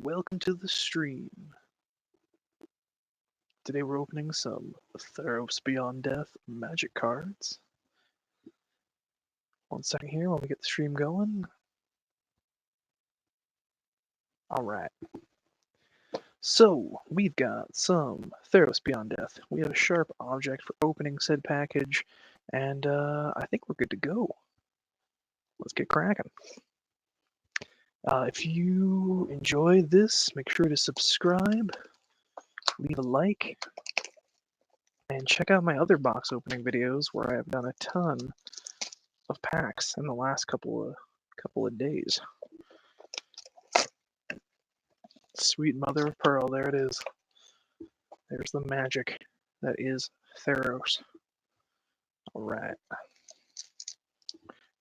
Welcome to the stream. Today we're opening some Theros Beyond Death magic cards. 1 second here while we get the stream going. Alright. So, we've got some Theros Beyond Death. We have a sharp object for opening said package, and I think we're good to go. Let's get cracking. If you enjoy this, make sure to subscribe, leave a like, and check out my other box opening videos where I have done a ton of packs in the last couple of days. Sweet mother of pearl, there it is. There's the magic that is Theros. Alright.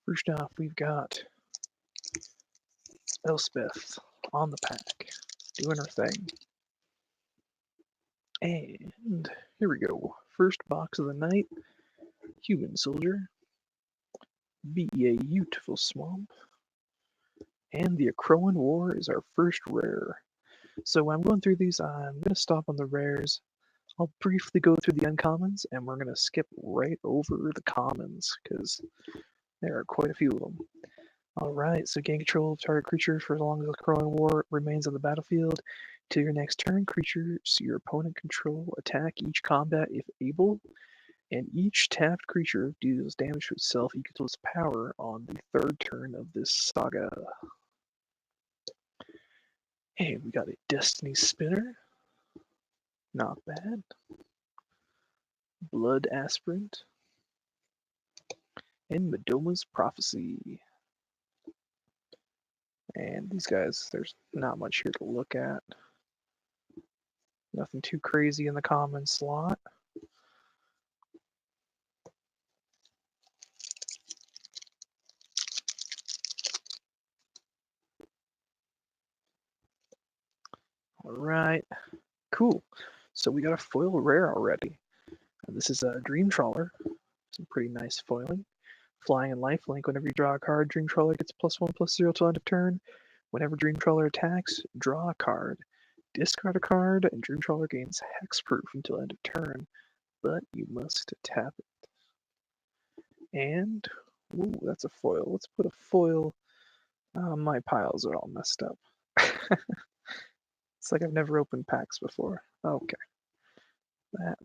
First off, we've got Elspeth on the pack, doing her thing. And here we go. First box of the night, Human Soldier, Be a Beautiful Swamp, and the Akroan War is our first rare. So when I'm going through these, I'm going to stop on the rares. I'll briefly go through the uncommons, and we're going to skip right over the commons, because there are quite a few of them. Alright, so gain control of target creature for as long as the Akroan War remains on the battlefield. Till your next turn, creatures your opponent control attack each combat if able, and each tapped creature deals damage to itself equal to its power on the third turn of this saga. Hey, we got a Destiny Spinner. Not bad. Blood Aspirant. And Madoma's Prophecy. And these guys, there's not much here to look at. Nothing too crazy in the common slot. Alright, cool. So we got a foil rare already. This is a Dream Trawler. Some pretty nice foiling. Flying and lifelink. Whenever you draw a card, Dream Trawler gets +1/+0 till end of turn. Whenever Dream Trawler attacks, draw a card. Discard a card, and Dream Trawler gains hexproof until end of turn, but you must tap it. And, ooh, that's a foil. Let's put a foil. My piles are all messed up. It's like I've never opened packs before. Okay.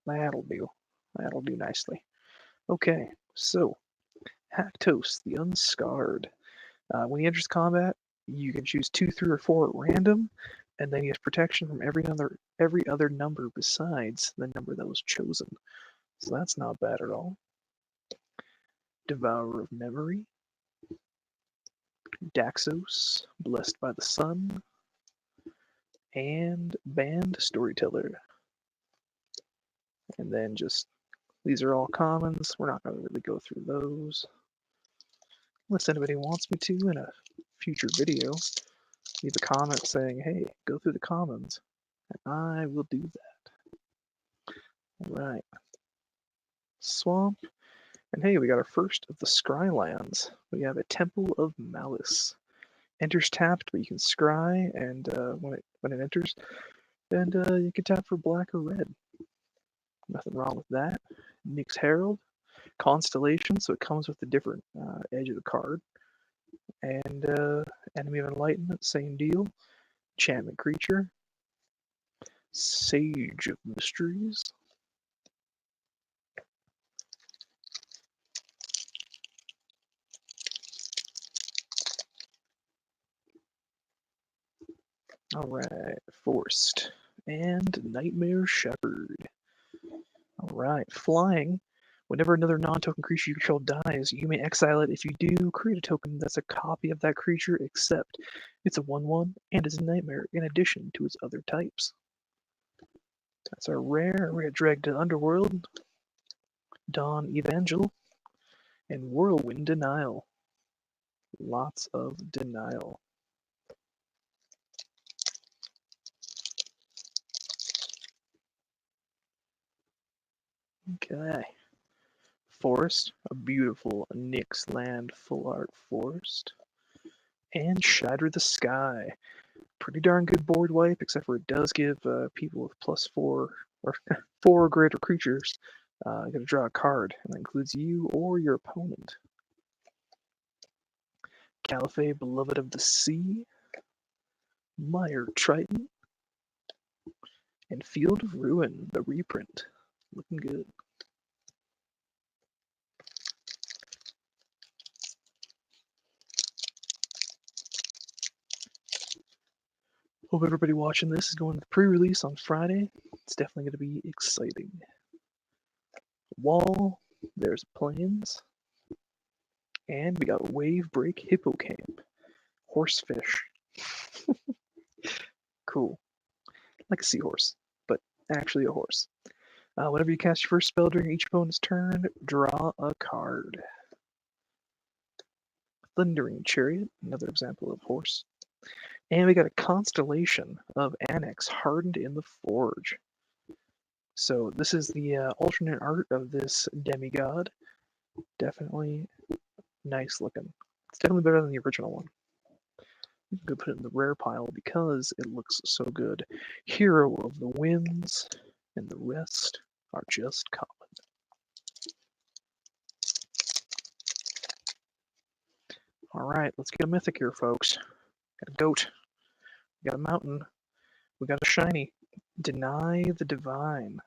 That'll do. That'll do nicely. Okay, so Haktos, the Unscarred. When he enters combat, you can choose 2, 3, or 4 at random, and then he has protection from every other number besides the number that was chosen. So that's not bad at all. Devourer of Memory. Daxos, Blessed by the Sun. And Banned Storyteller. And then just, these are all commons. We're not going to really go through those. Unless anybody wants me to in a future video. Leave a comment saying, hey, go through the commons. And I will do that. Alright. Swamp. And hey, we got our first of the Scrylands. We have a Temple of Malice. Enters tapped, but you can scry, and when it enters, and you can tap for black or red. Nothing wrong with that. Nyx Herald. Constellation, so it comes with a different edge of the card. And Enemy of Enlightenment, same deal. Enchantment Creature. Sage of Mysteries. Alright, Forced. And Nightmare Shepherd. Alright, Flying. Whenever another non-token creature you control dies, you may exile it. If you do, create a token that's a copy of that creature, except it's a 1/1 and is a nightmare in addition to its other types. That's our rare. We got Drag to Underworld, Dawn Evangel, and Whirlwind Denial. Lots of denial. Okay. Forest, a beautiful Nyx land full art forest. And Shatter the Sky. Pretty darn good board wipe, except for it does give people with +4 or 4 or greater creatures going to draw a card, and that includes you or your opponent. Caliphate, Beloved of the Sea, Mire Triton, and Field of Ruin, the reprint. Looking good. Hope everybody watching this is going to the pre-release on Friday. It's definitely going to be exciting. Wall, there's Plains, and we got Wave Break Hippocamp, Horsefish. Cool. Like a seahorse, but actually a horse. Whenever you cast your first spell during each opponent's turn, draw a card. Thundering Chariot, another example of horse. And we got a Constellation of Annex Hardened in the Forge. So this is the alternate art of this demigod. Definitely nice looking. It's definitely better than the original one. I'm going to put it in the rare pile because it looks so good. Hero of the Winds, and the rest are just common. Alright, let's get a mythic here, folks. Got a goat. We got a mountain. We got a shiny. Deny the Divine.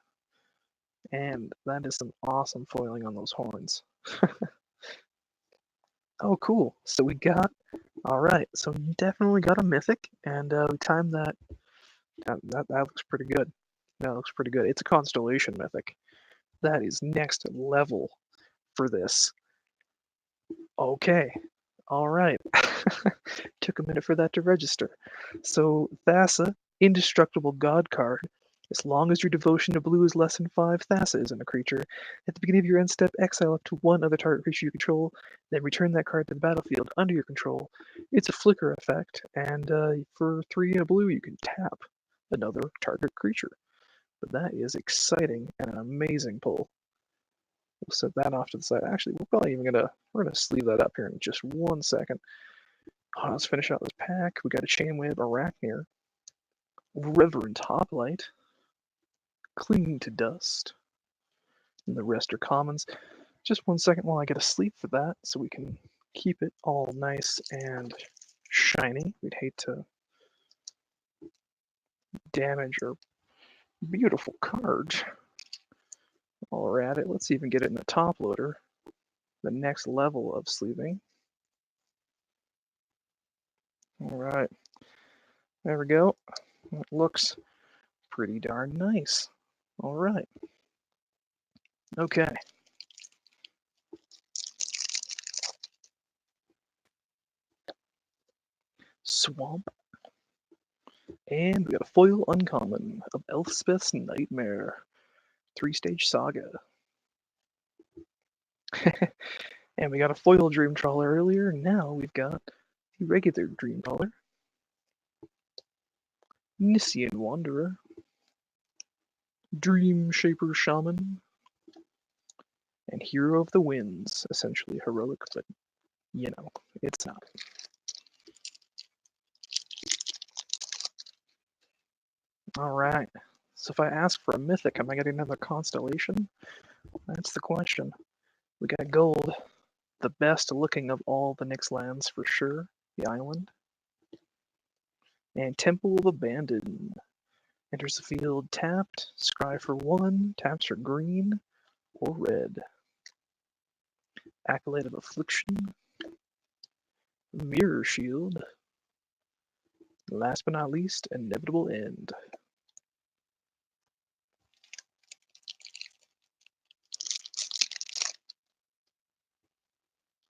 And that is some awesome foiling on those horns. Oh, cool. So we got... Alright, so we definitely got a mythic, and we timed that. That looks pretty good. That looks pretty good. It's a Constellation mythic. That is next level for this. Okay. Alright. Took a minute for that to register. So, Thassa, Indestructible God card. As long as your devotion to blue is less than 5, Thassa isn't a creature. At the beginning of your end step, exile up to one other target creature you control, then return that card to the battlefield under your control. It's a flicker effect, and for 3 and a blue, you can tap another target creature. But that is exciting and an amazing pull. We'll set that off to the side. Actually, we're gonna sleeve that up here in just 1 second. Let's finish out this pack. We got a Chainwave Arachnir, Reverend Hoplite, Clinging to Dust, and the rest are commons. Just 1 second while I get a sleeve for that so we can keep it all nice and shiny. We'd hate to damage our beautiful cards. While we're at it, let's even get it in the top loader, the next level of sleeving. Alright, there we go. It looks pretty darn nice. Alright. Okay. Swamp. And we got a foil uncommon of Elspeth's Nightmare. 3-stage saga. And we got a foil Dream Trawler earlier, and now we've got the regular Dream Trawler. Nissian Wanderer. Dream Shaper Shaman. And Hero of the Winds. Essentially heroic, but you know, it's not. Alright, so if I ask for a mythic, am I getting another Constellation? That's the question. We got gold, the best looking of all the Nyx lands for sure, the island. And Temple of Abandon. Enters the field tapped, scry for 1, taps for green or red. Accolade of Affliction. Mirror Shield. Last but not least, Inevitable End.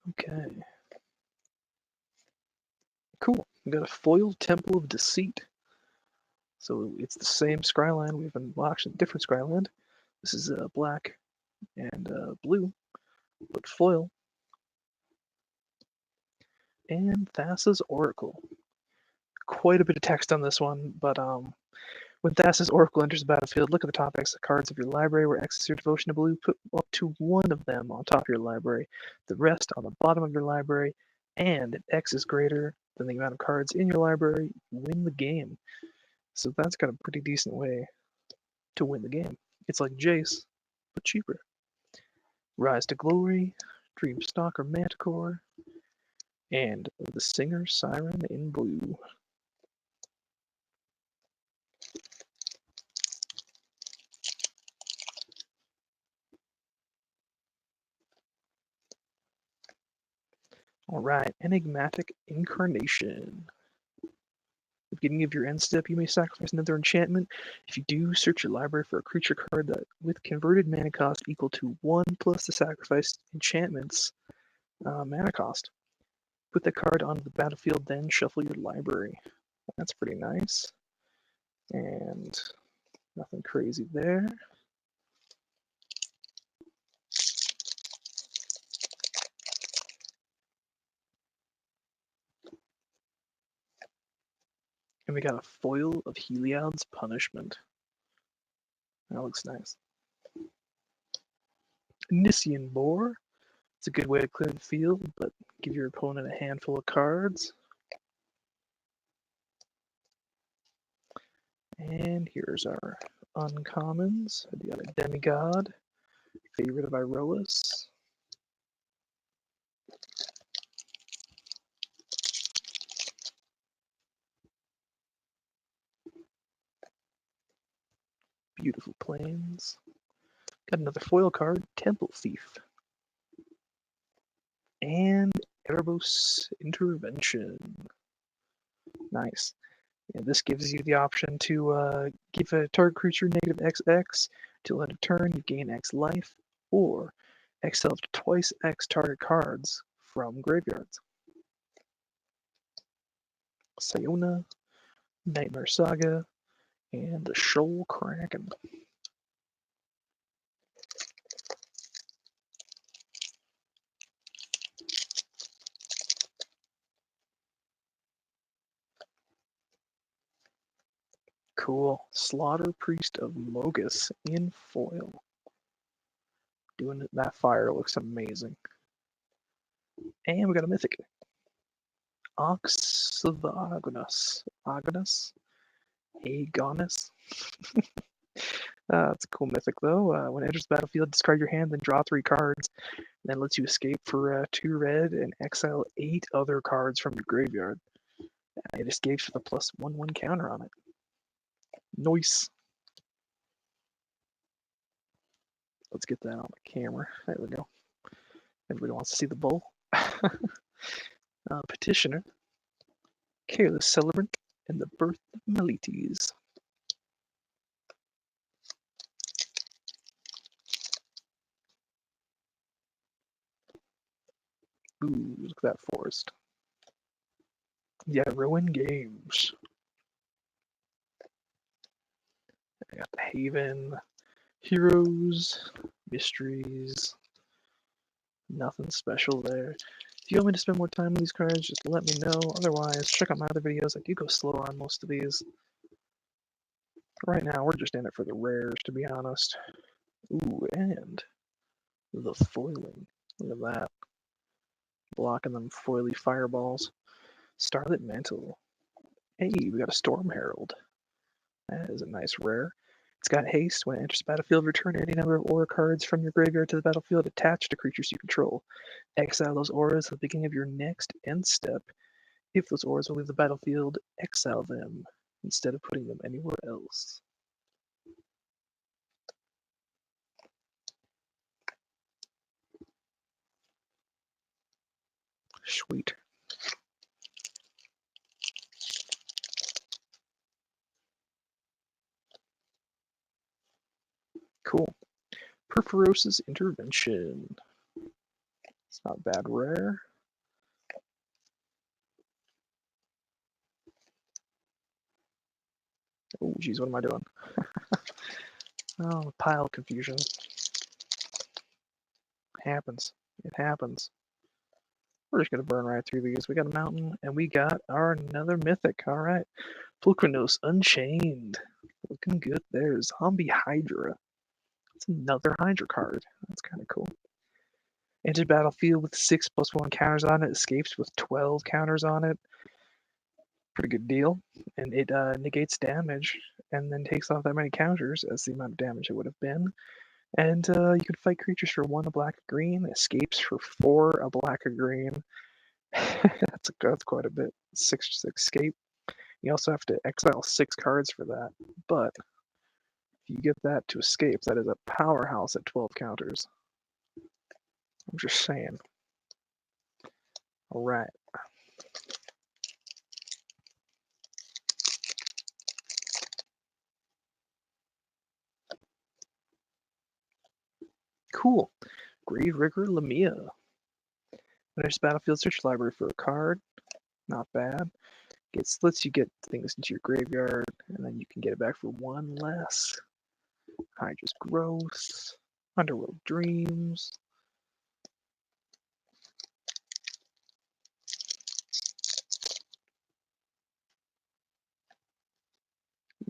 Okay. Cool. We got a foil Temple of Deceit. So it's the same Scryland. We've been watching different Scryland. This is black and blue, but foil. And Thassa's Oracle. Quite a bit of text on this one, but when Thassa's Oracle enters the battlefield, look at the top X cards of your library where X is your devotion to blue. Put up to 1 of them on top of your library, the rest on the bottom of your library, and if X is greater than the amount of cards in your library, you win the game. So that's got a pretty decent way to win the game. It's like Jace, but cheaper. Rise to Glory, Dreamstalker Manticore, and the Singer Siren in blue. Alright, Enigmatic Incarnation. At the beginning of your end step, you may sacrifice another enchantment. If you do, search your library for a creature card that, with converted mana cost equal to 1 plus the sacrificed enchantment's mana cost. Put the card onto the battlefield, then shuffle your library. That's pretty nice. And nothing crazy there. And we got a foil of Heliod's Punishment. That looks nice. Nissian Boar. It's a good way to clear the field, but give your opponent a handful of cards. And here's our uncommons. We got a Demigod, favorite of Iroas. Beautiful Plains. Got another foil card, Temple Thief. And Erebos Intervention. Nice. And this gives you the option to give a target creature negative XX till end of turn, you gain X life, or exile up to twice X target cards from graveyards. Siona, Nightmare Saga, and the Shoal Kraken. Cool. Slaughter Priest of Mogus in foil. Doing that fire looks amazing. And we got a mythic. Ox of Agonus. Agonus? It's a cool mythic though. When it enters the battlefield, discard your hand, then draw 3 cards. Then lets you escape for 2 red and exile 8 other cards from your graveyard. It escapes with a +1/1 counter on it. Nice. Let's get that on the camera. There we go. Everybody wants to see the bull. Petitioner, Careless Celebrant, and the Birth of Meletes. Ooh, look at that forest. Yeah, Ruin Games. I got the Haven, Heroes, Mysteries. Nothing special there. If you want me to spend more time on these cards, just let me know. Otherwise, check out my other videos. I do go slower on most of these. Right now, we're just in it for the rares, to be honest. Ooh, and the foiling. Look at that. Blocking them foily fireballs. Starlit Mantle. Hey, we got a Storm Herald. That is a nice rare. It's got haste. When it enters the battlefield, return any number of aura cards from your graveyard to the battlefield attached to creatures you control. Exile those auras at the beginning of your next end step. If those auras will leave the battlefield, exile them instead of putting them anywhere else. Sweet. Cool. Perforos's Intervention. It's not bad rare. Oh, geez, what am I doing? Oh, pile confusion. Happens. It happens. We're just going to burn right through these. We got a mountain, and we got our another mythic. All right. Pulchronos Unchained. Looking good there. Zombie Hydra. That's another Hydra card. That's kind of cool. Entered battlefield with 6+1 counters on it. Escapes with 12 counters on it. Pretty good deal. And it negates damage and then takes off that many counters as the amount of damage it would have been. And you can fight creatures for 1 a black a green, escapes for 4 a black a green. that's quite a bit. 6 escape. You also have to exile 6 cards for that. But if you get that to escapes, that is a powerhouse at 12 counters. I'm just saying. Alright. Cool. Grave Rigger Lamia. There's Battlefield Search Library for a card. Not bad. Lets you get things into your graveyard, and then you can get it back for 1 less. Hydra's Growth. Underworld Dreams.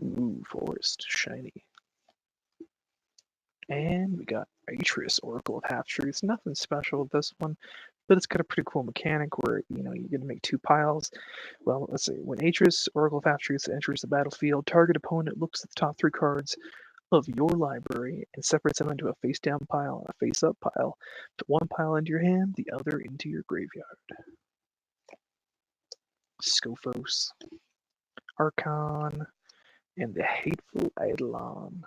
Ooh, Forest. Shiny. And we got Atreus, Oracle of Half-Truths. Nothing special with this one, but it's got a pretty cool mechanic where, you're going to make 2 piles. Well, let's see. When Atreus, Oracle of Half-Truths, enters the battlefield, target opponent looks at the top 3 cards of your library and separates them into a face-down pile and a face-up pile. Put 1 pile into your hand, the other into your graveyard. Scophos, Archon, and the Hateful Eidolon.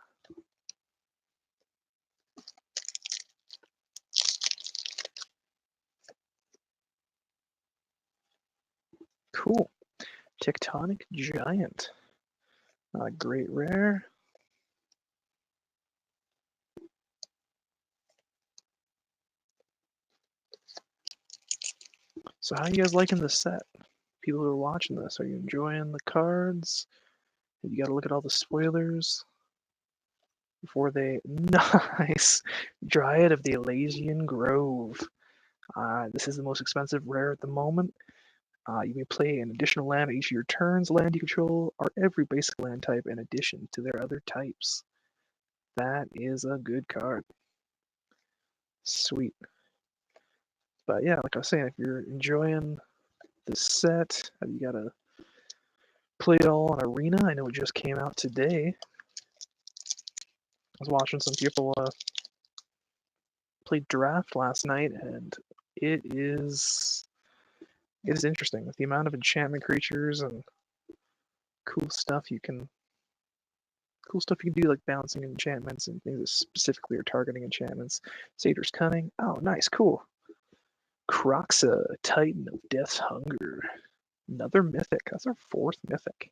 Cool. Tectonic Giant. Great rare. So how you guys liking this set? People who are watching this, are you enjoying the cards? Have you got to look at all the spoilers before they... Nice! Dryad of the Elysian Grove. This is the most expensive rare at the moment. You may play an additional land at each of your turns. Land you control are every basic land type in addition to their other types. That is a good card. Sweet. But yeah, like I was saying, if you're enjoying this set, have you got to play it all on Arena? I know it just came out today. I was watching some people play Draft last night, and it is interesting with the amount of enchantment creatures and cool stuff you can do, like bouncing enchantments and things that specifically are targeting enchantments. Satyr's Cunning. Oh, nice, cool. Croxa, Titan of Death's Hunger. Another mythic. That's our 4th mythic.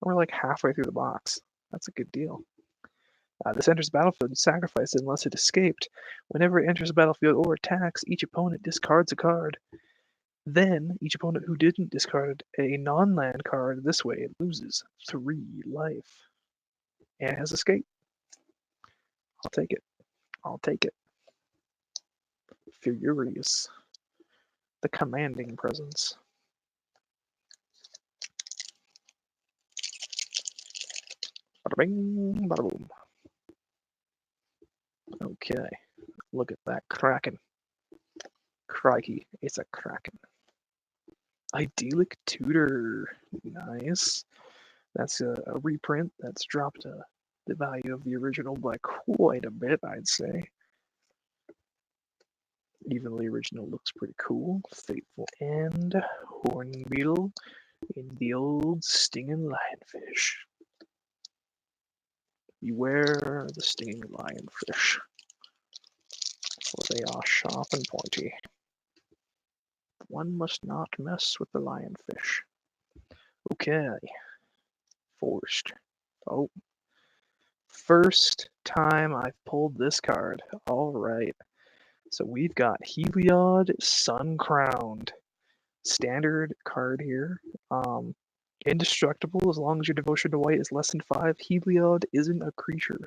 We're like halfway through the box. That's a good deal. This enters the battlefield and sacrifice it unless it escaped. Whenever it enters the battlefield or attacks, each opponent discards a card. Then, each opponent who didn't discard a non-land card this way, it loses 3 life. And it has escape. I'll take it. I'll take it. Furious. The commanding presence. Bada bing, bada boom. Okay. Look at that Kraken. Crikey, it's a Kraken. Idyllic Tutor. Nice. That's a reprint that's dropped the value of the original by quite a bit, I'd say. Even the original looks pretty cool. Fateful End, Hornbeetle, and the old stinging lionfish. Beware the stinging lionfish, for they are sharp and pointy. One must not mess with the lionfish. Okay. Forced. Oh. First time I've pulled this card. Alright. So we've got Heliod Sun-Crowned. Standard card here. Indestructible as long as your devotion to white is less than 5. Heliod isn't a creature.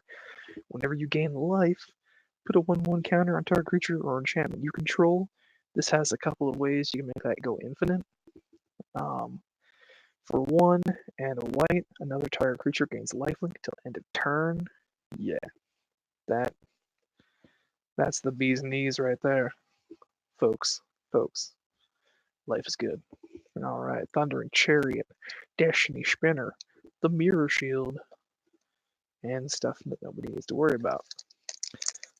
Whenever you gain life, put a 1/1 counter on target creature or enchantment you control. This has a couple of ways you can make that go infinite. For 1 and a white, another target creature gains lifelink till end of turn. Yeah, that's the bee's knees right there, folks. Life is good. Alright, Thundering Chariot, Destiny Spinner, the Mirror Shield, and stuff that nobody needs to worry about.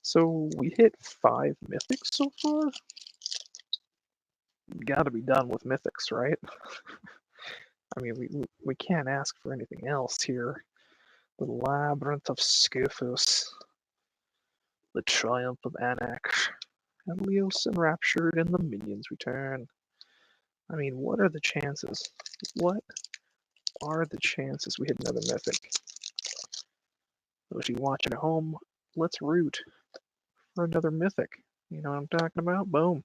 So we hit 5 mythics so far? Gotta be done with mythics, right? I mean, we can't ask for anything else here. The Labyrinth of Scophus, the Triumph of Anax, Helios Enraptured, and the Minions Return. I mean, what are the chances? What are the chances we hit another mythic? Those of you watching at home, let's root for another mythic. You know what I'm talking about? Boom.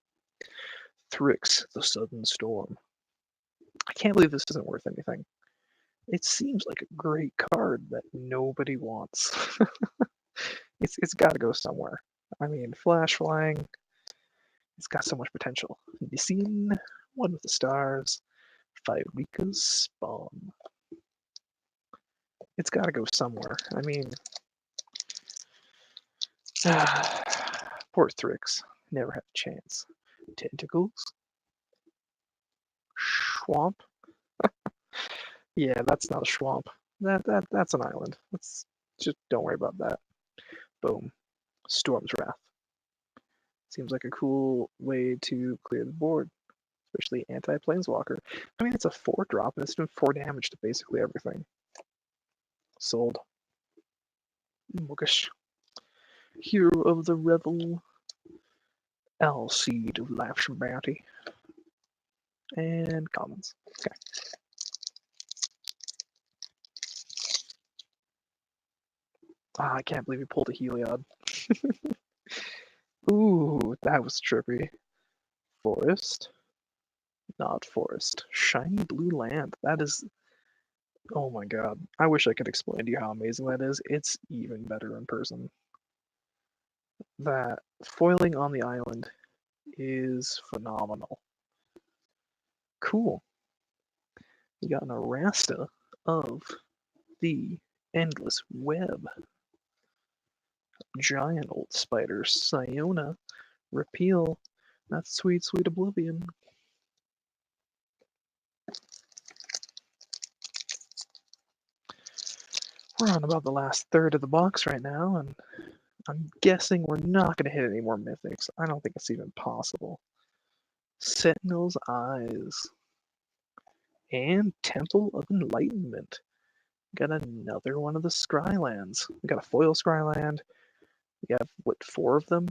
Thrix, the Sudden Storm. I can't believe this isn't worth anything. It seems like a great card that nobody wants. It's got to go somewhere. I mean, Flash Flying, it's got so much potential. Nissian, One with the Stars, Pyreka's Spawn. It's got to go somewhere. I mean, poor Thrix, never had a chance. Tentacles, Swamp. Yeah, that's not a swamp. That's an island. Let's just don't worry about that. Boom. Storm's Wrath. Seems like a cool way to clear the board, especially anti-planeswalker. I mean, it's a 4-drop and it's doing 4 damage to basically everything. Sold. Mookish. Hero of the Revel. Alseed of Life's Bounty. And commons. Okay. I can't believe he pulled a Heliod. Ooh, that was trippy. Forest. Not forest. Shiny blue land. That is... Oh my god. I wish I could explain to you how amazing that is. It's even better in person. That foiling on the island is phenomenal. Cool. We got an Arasta of the Endless Web. Giant old spider, Siona, repeal. That's sweet, sweet oblivion. We're on about the last third of the box right now, and I'm guessing we're not going to hit any more mythics. I don't think it's even possible. Sentinel's Eyes. And Temple of Enlightenment. Got another one of the Scrylands. We got a foil Scryland. We have, what, 4 of them?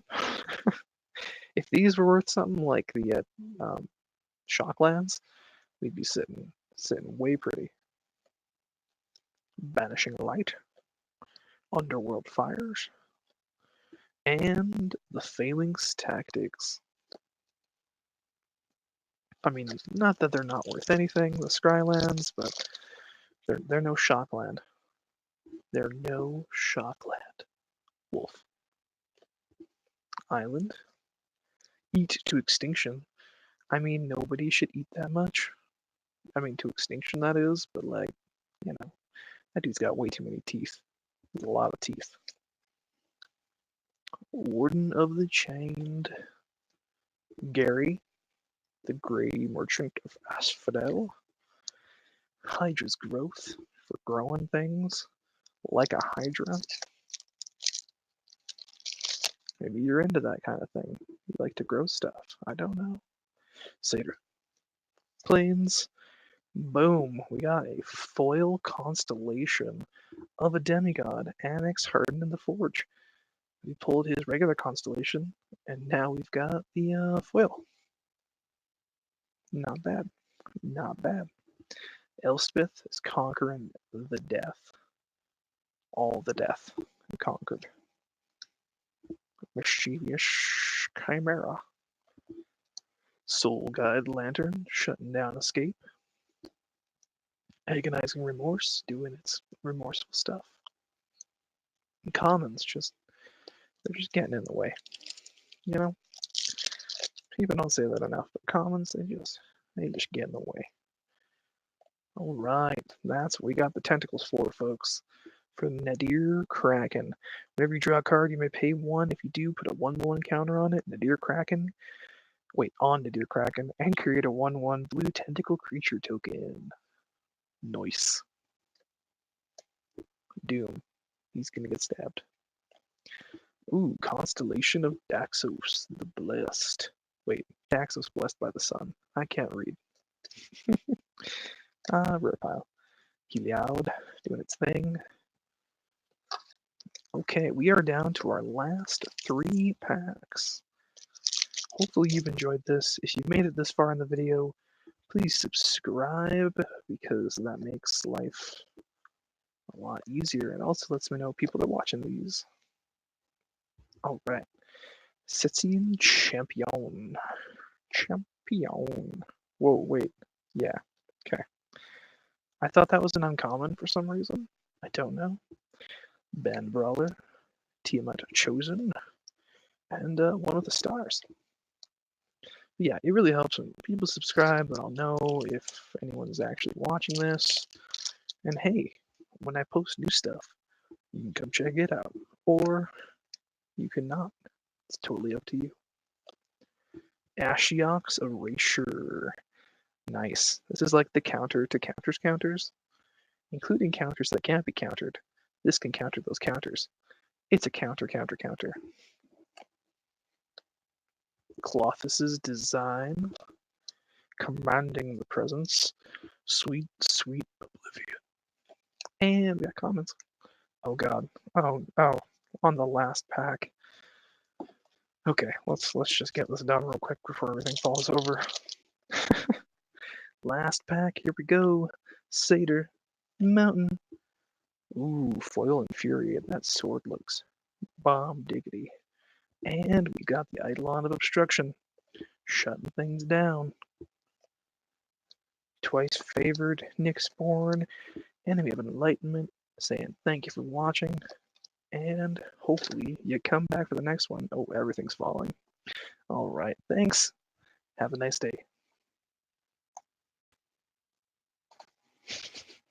If these were worth something like the Shocklands, we'd be sitting way pretty. Banishing Light. Underworld Fires. And the Phalanx Tactics. I mean, not that they're not worth anything, the Scrylands, but they're no Shockland. They're no Shockland. Wolf. Island. Eat to Extinction. I mean, nobody should eat that much. I mean, to extinction, that is, but like, you know, that dude's got way too many teeth. There's a lot of teeth. Warden of the Chained. Gary, the Grey Merchant of Asphodel. Hydra's Growth for growing things like a Hydra. Maybe you're into that kind of thing. You like to grow stuff. I don't know. Satyr. Plains. Boom. We got a foil constellation of a demigod, Annex Hardened in the Forge. We pulled his regular constellation, and now we've got the foil. Not bad. Not bad. Elspeth is conquering the death. All the death conquered. Mischievous Chimera. Soul Guide Lantern, shutting down Escape. Agonizing Remorse, doing its remorseful stuff. And commons, they're just getting in the way. You know? People don't say that enough, but commons, they just get in the way. Alright, that's what we got the tentacles for, folks. For Nadir Kraken. Whenever you draw a card, you may pay 1. If you do, put a 1/1 counter on it. Nadir Kraken. Wait, on to do the Kraken and create a 1/1 blue tentacle creature token. Nice. Doom. He's gonna get stabbed. Ooh, Constellation of Daxos, the Blessed. Wait, Daxos blessed by the sun. I can't read. Rare pile. Heliod, doing its thing. Okay, we are down to our last 3 packs. Hopefully you've enjoyed this. If you've made it this far in the video, please subscribe, because that makes life a lot easier and also lets me know people are watching these. Alright. Setzian Champion. Champion. Whoa, wait. Yeah. Okay. I thought that was an uncommon for some reason. I don't know. Band Brawler. Tiamat Chosen. And one with the stars. Yeah, it really helps when people subscribe, then I'll know if anyone's actually watching this. And hey, when I post new stuff, you can come check it out. Or you cannot. It's totally up to you. Ashiok's Erasure. Nice. This is like the counter to counters, including counters that can't be countered. This can counter those counters. It's a counter. Clothus's Design. Commanding the Presence. Sweet Oblivion. And we got comments. Oh god. Oh, on the last pack. Okay, let's just get this done real quick before everything falls over. Last pack, here we go. Satyr, Mountain. Ooh, Foil and Fury, and that sword looks bomb diggity. And we got the Eidolon of Obstruction, shutting things down. Twice Favored, Nyxborn, and we have an Enlightenment saying thank you for watching, and hopefully you come back for the next one. Oh, everything's falling. Alright, thanks. Have a nice day.